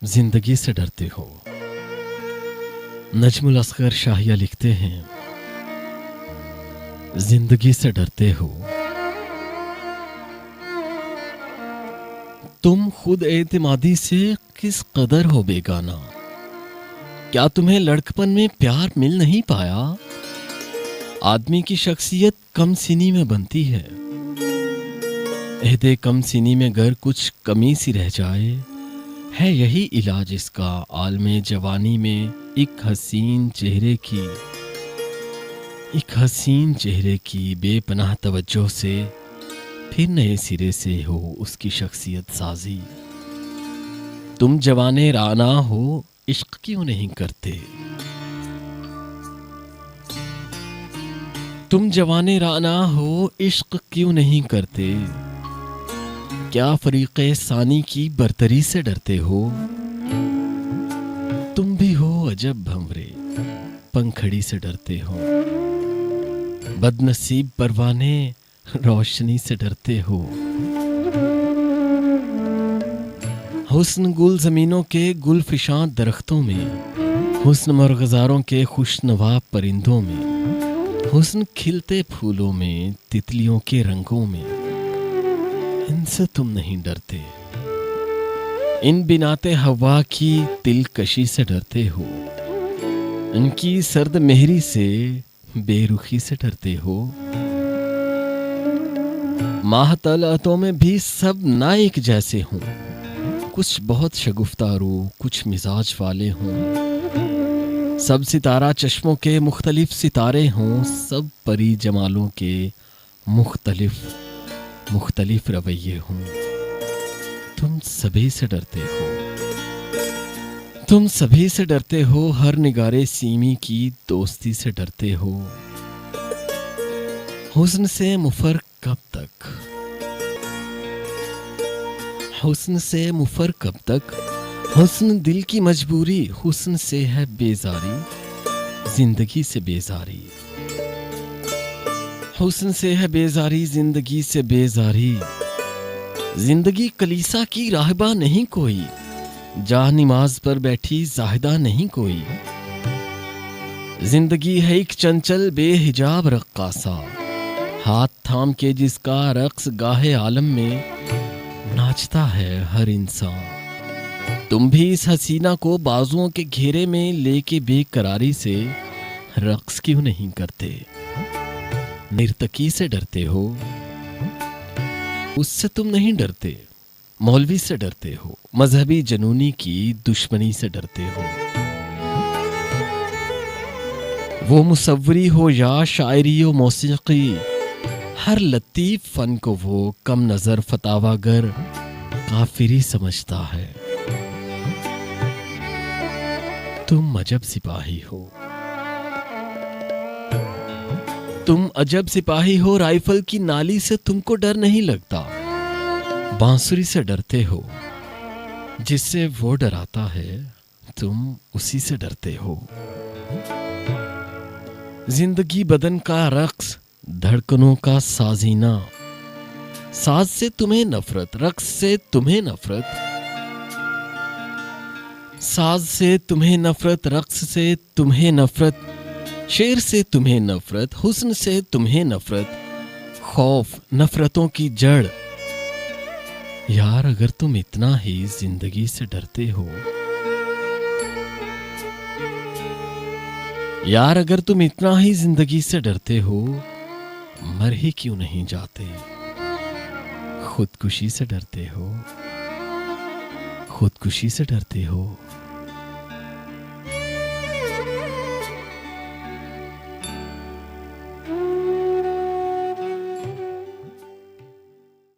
जिंदगी से डरते हो। नजमुल असगर शाहिया लिखते हैं, जिंदगी से डरते हो। तुम खुद एतमादी से किस कदर हो बेगाना। क्या तुम्हें लड़कपन में प्यार मिल नहीं पाया। आदमी की शख्सियत कम सीनी में बनती है। एहदे कम सीनी में गर कुछ कमी सी रह जाए, है यही इलाज इसका आलमे जवानी में एक हसीन चेहरे की बेपनाह तवज्जो से फिर नए सिरे से हो उसकी शख्सियत साजी। तुम जवाने राना हो, इश्क क्यों नहीं करते। तुम जवाने राना हो, इश्क क्यों नहीं करते। क्या फरीक़े सानी की बरतरी से डरते हो। तुम भी हो अजब भंवरे, पंखड़ी से डरते हो। बदनसीब परवाने, रोशनी से डरते हो। हुस्न गुल जमीनों के गुलफिशां दरख्तों में, हुस्न मरगजारों के खुशनवा परिंदों में, हुस्न खिलते फूलों में, तितलियों के रंगों में, इनसे तुम नहीं डरते। इन बिनाते हवा की दिलकशी से डरते हो। इनकी सर्द मेहरी से, बेरुखी से डरते हो। माहतलअतों में भी सब ना एक जैसे हों, कुछ बहुत शगुफ्तारू, कुछ मिजाज वाले हों। सब सितारा चश्मों के मुख्तलिफ सितारे हों, सब परी जमालों के मुख्तलिफ रवैये हों। तुम सभी से डरते हो। तुम सभी से डरते हो, हर निगारे सीमी की दोस्ती से डरते हो। हुस्न से मुफर कब तक, हुस्न से मुफर कब तक। हुस्न दिल की मजबूरी, हुस्न से है बेजारी, जिंदगी से बेजारी। हुस्न से है बेजारी, जिंदगी से बेजारी। जिंदगी कलीसा की राहबा नहीं कोई, जा नमाज पर बैठी जाहिदा नहीं कोई। जिंदगी है एक चंचल बेहिजाब रक्कासा, हाथ थाम के जिसका रक्स गाहे आलम में नाचता है हर इंसान। तुम भी इस हसीना को बाजुओं के घेरे में लेके बेकरारी से रक्स क्यों नहीं करते। निर्तकी से डरते हो, उससे तुम नहीं डरते। मौलवी से डरते हो, मजहबी जनूनी की दुश्मनी से डरते हो। वो मुसव्वरी हो या शायरी हो मौसीकी, हर लतीफ फन को वो कम नजर फतावागर काफिरी समझता है। तुम अजब सिपाही हो। तुम अजब सिपाही हो, राइफल की नाली से तुमको डर नहीं लगता। बांसुरी से डरते हो, जिससे वो डराता है तुम उसी से डरते हो। जिंदगी बदन का रक्स, धड़कनों का साजीना, साज से तुम्हें नफरत, रक्स से तुम्हें नफरत। साज से तुम्हें नफरत, रक्स से तुम्हें नफरत, शेर से तुम्हें नफरत, हुस्न से तुम्हें नफरत, खौफ नफरतों की जड़। यार अगर तुम इतना ही जिंदगी से डरते हो, यार अगर तुम इतना ही जिंदगी से डरते हो, मर ही क्यों नहीं जाते। खुदकुशी से डरते हो, खुदकुशी से डरते हो।